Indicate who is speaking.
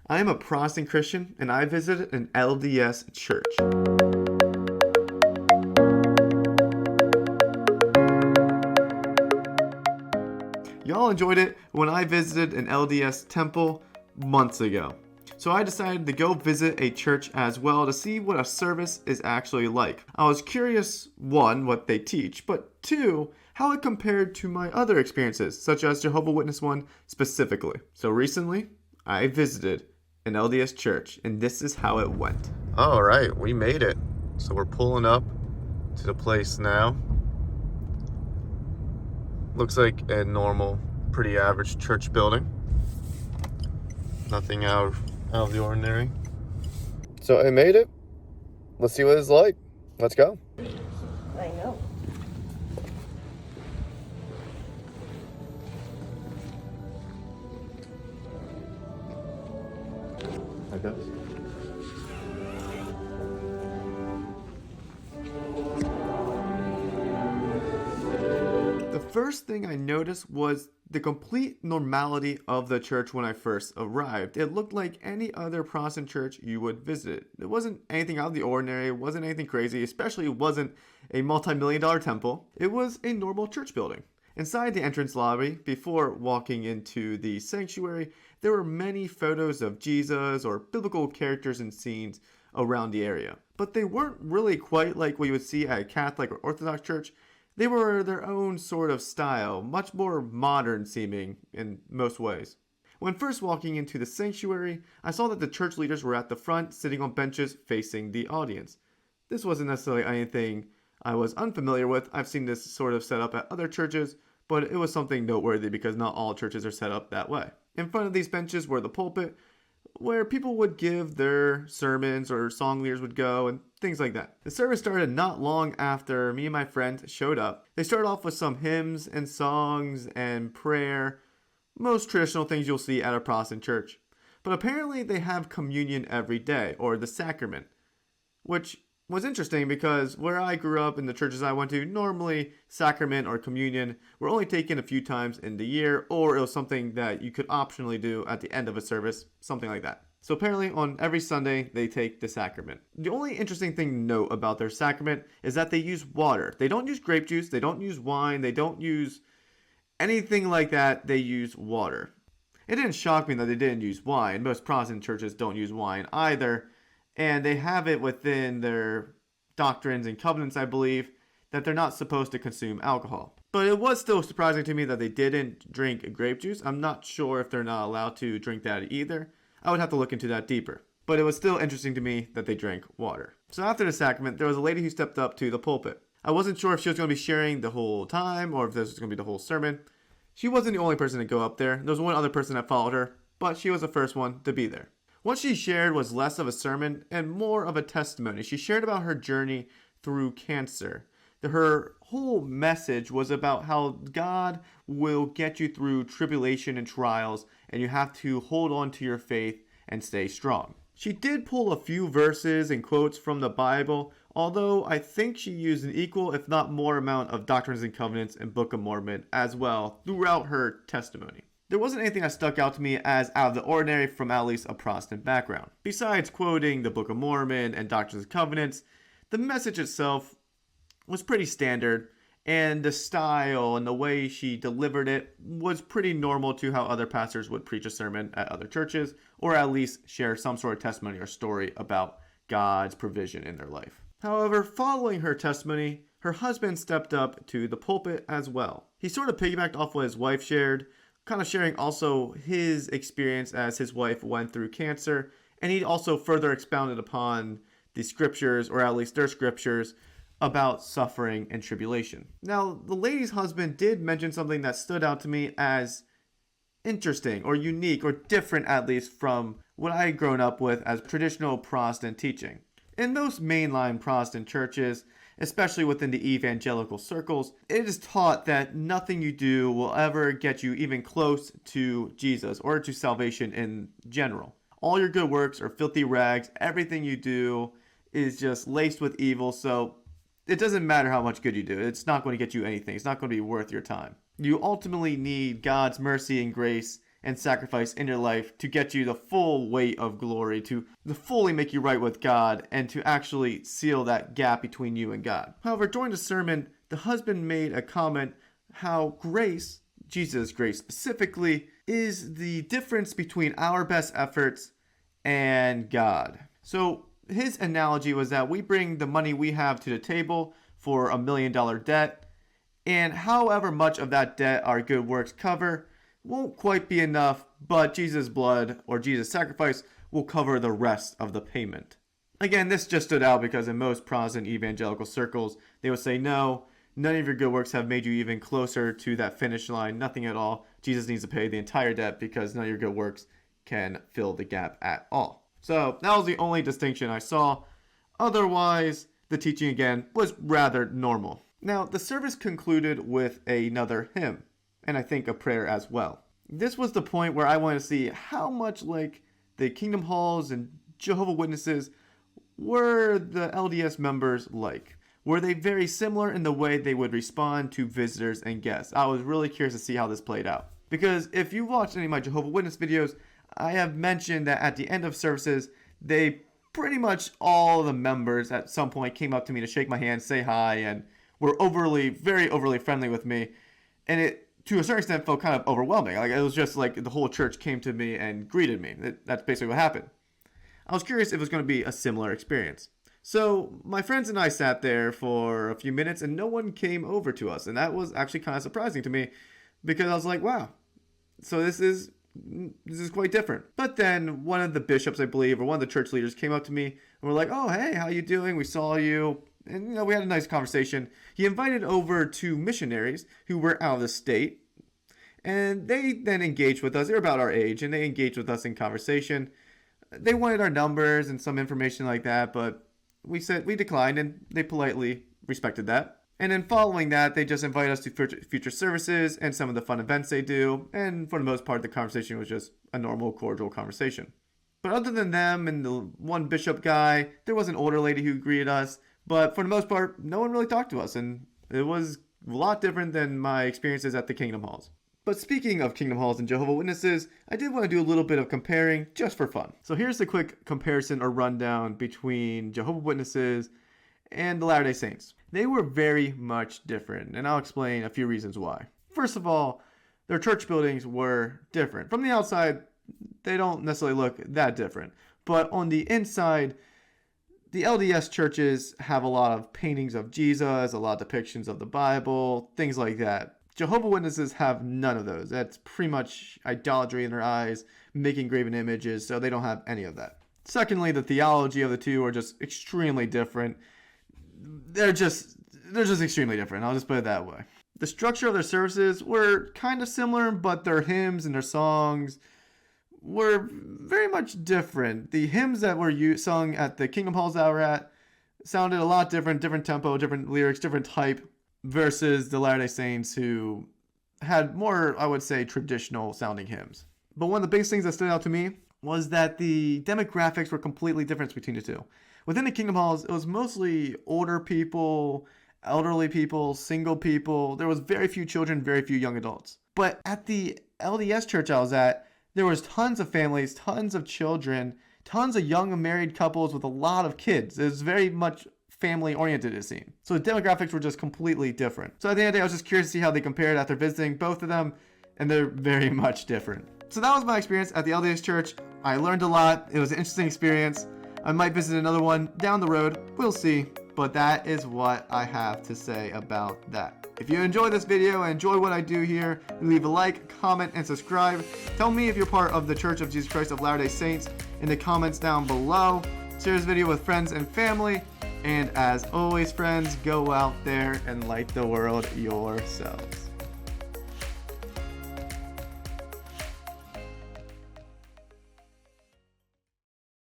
Speaker 1: I am a Protestant Christian and I visited an LDS church. Y'all enjoyed it when I visited an LDS temple months ago. So I decided to go visit a church as well to see what a service is actually like. I was curious, one, what they teach, but two, how it compared to my other experiences, such as Jehovah Witness one specifically. So recently, I visited an LDS church, and this is how it went. All right, we made it. So we're pulling up to the place now. Looks like a normal, pretty average church building. Nothing out of the ordinary. So I made it. Let's see what it's like. Let's go.
Speaker 2: I know.
Speaker 1: I guess. The first thing I noticed was the complete normality of the church when I first arrived. It looked like any other Protestant church you would visit. It wasn't anything out of the ordinary, it wasn't anything crazy, especially it wasn't a multi-million-dollar temple. It was a normal church building. Inside the entrance lobby, before walking into the sanctuary, there were many photos of Jesus or biblical characters and scenes around the area. But they weren't really quite like what you would see at a Catholic or Orthodox church. They were their own sort of style, much more modern seeming in most ways. When first walking into the sanctuary, I saw that the church leaders were at the front, sitting on benches facing the audience. This wasn't necessarily anything I was unfamiliar with. I've seen this sort of set up at other churches, but it was something noteworthy because not all churches are set up that way. In front of these benches were the pulpit, where people would give their sermons or song leaders would go and things like that. The service started not long after me and my friend showed up. They started off with some hymns and songs and prayer, most traditional things you'll see at a Protestant church. But apparently they have communion every day, or the sacrament, which was interesting because where I grew up in the churches I went to, normally sacrament or communion were only taken a few times in the year, or it was something that you could optionally do at the end of a service, something like that. So apparently on every Sunday, they take the sacrament. The only interesting thing to note about their sacrament is that they use water. They don't use grape juice, they don't use wine, they don't use anything like that, they use water. It didn't shock me that they didn't use wine. Most Protestant churches don't use wine either. And they have it within their doctrines and covenants, I believe, that they're not supposed to consume alcohol. But it was still surprising to me that they didn't drink grape juice. I'm not sure if they're not allowed to drink that either. I would have to look into that deeper. But it was still interesting to me that they drank water. So after the sacrament, there was a lady who stepped up to the pulpit. I wasn't sure if she was going to be sharing the whole time or if this was going to be the whole sermon. She wasn't the only person to go up there. There was one other person that followed her, but she was the first one to be there. What she shared was less of a sermon and more of a testimony. She shared about her journey through cancer. Her whole message was about how God will get you through tribulation and trials, and you have to hold on to your faith and stay strong. She did pull a few verses and quotes from the Bible, although I think she used an equal, if not more, amount of Doctrines and Covenants and Book of Mormon as well throughout her testimony. There wasn't anything that stuck out to me as out of the ordinary from at least a Protestant background. Besides quoting the Book of Mormon and Doctrines and Covenants, the message itself was pretty standard, and the style and the way she delivered it was pretty normal to how other pastors would preach a sermon at other churches, or at least share some sort of testimony or story about God's provision in their life. However, following her testimony, her husband stepped up to the pulpit as well. He sort of piggybacked off what his wife shared, kind of sharing also his experience as his wife went through cancer, and he also further expounded upon the scriptures, or at least their scriptures, about suffering and tribulation. Now, the lady's husband did mention something that stood out to me as interesting or unique or different, at least from what I had grown up with as traditional Protestant teaching. In most mainline Protestant churches, especially within the evangelical circles, it is taught that nothing you do will ever get you even close to Jesus or to salvation in general. All your good works are filthy rags. Everything you do is just laced with evil, so it doesn't matter how much good you do. It's not going to get you anything. It's not going to be worth your time. You ultimately need God's mercy and grace and sacrifice in your life to get you the full weight of glory, to fully make you right with God, and to actually seal that gap between you and God. However, during the sermon, the husband made a comment how grace, Jesus' grace specifically, is the difference between our best efforts and God. So his analogy was that we bring the money we have to the table for $1 million debt, and however much of that debt our good works cover won't quite be enough, but Jesus' blood or Jesus' sacrifice will cover the rest of the payment. Again, this just stood out because in most Protestant evangelical circles, they would say, no, none of your good works have made you even closer to that finish line, nothing at all. Jesus needs to pay the entire debt because none of your good works can fill the gap at all. So that was the only distinction I saw. Otherwise, the teaching again was rather normal. Now, the service concluded with another hymn, and I think a prayer as well. This was the point where I wanted to see how much like the Kingdom Halls and Jehovah Witnesses were the LDS members like. Were they very similar in the way they would respond to visitors and guests? I was really curious to see how this played out. Because if you watched any of my Jehovah Witness videos, I have mentioned that at the end of services, they pretty much all the members at some point came up to me to shake my hand, say hi, and were very overly friendly with me. And it, to a certain extent, felt kind of overwhelming. Like it was just like the whole church came to me and greeted me. That's basically what happened. I was curious if it was going to be a similar experience. So my friends and I sat there for a few minutes and no one came over to us. And that was actually kind of surprising to me because I was like, wow, so this is quite different. But then one of the bishops, I believe, or one of the church leaders came up to me and were like, oh, hey, how you doing? We saw you. And, we had a nice conversation. He invited over two missionaries who were out of the state. And they then engaged with us. They were about our age, and they engaged with us in conversation. They wanted our numbers and some information like that, but we declined, and they politely respected that. And then following that, they just invited us to future services and some of the fun events they do. And for the most part, the conversation was just a normal, cordial conversation. But other than them and the one bishop guy, there was an older lady who greeted us. But for the most part, no one really talked to us, and it was a lot different than my experiences at the Kingdom Halls. But speaking of Kingdom Halls and Jehovah Witnesses, I did want to do a little bit of comparing just for fun. So here's the quick comparison or rundown between Jehovah Witnesses and the Latter-day Saints. They were very much different, and I'll explain a few reasons why. First of all, their church buildings were different. From the outside, they don't necessarily look that different. But on the inside, the LDS churches have a lot of paintings of Jesus, a lot of depictions of the Bible, things like that. Jehovah Witnesses have none of those. That's pretty much idolatry in their eyes, making graven images, so they don't have any of that. Secondly, the theology of the two are just extremely different. They're just extremely different. I'll just put it that way. The structure of their services were kind of similar, but their hymns and their songs were very much different. The hymns that were sung at the Kingdom Halls that we're at sounded a lot different tempo, different lyrics, different type, versus the Latter-day Saints who had more, I would say, traditional sounding hymns. But one of the biggest things that stood out to me was that the demographics were completely different between the two. Within the Kingdom Halls, it was mostly older people, elderly people, single people. There was very few children, very few young adults. But at the LDS church I was at, there was tons of families, tons of children, tons of young married couples with a lot of kids. It was very much family oriented, it seemed. So the demographics were just completely different. So at the end of the day, I was just curious to see how they compared after visiting both of them, and they're very much different. So that was my experience at the LDS church. I learned a lot. It was an interesting experience. I might visit another one down the road. We'll see. But that is what I have to say about that. If you enjoy this video and enjoy what I do here, leave a like, comment, and subscribe. Tell me if you're part of the Church of Jesus Christ of Latter-day Saints in the comments down below. Share this video with friends and family. And as always, friends, go out there and light the world yourselves.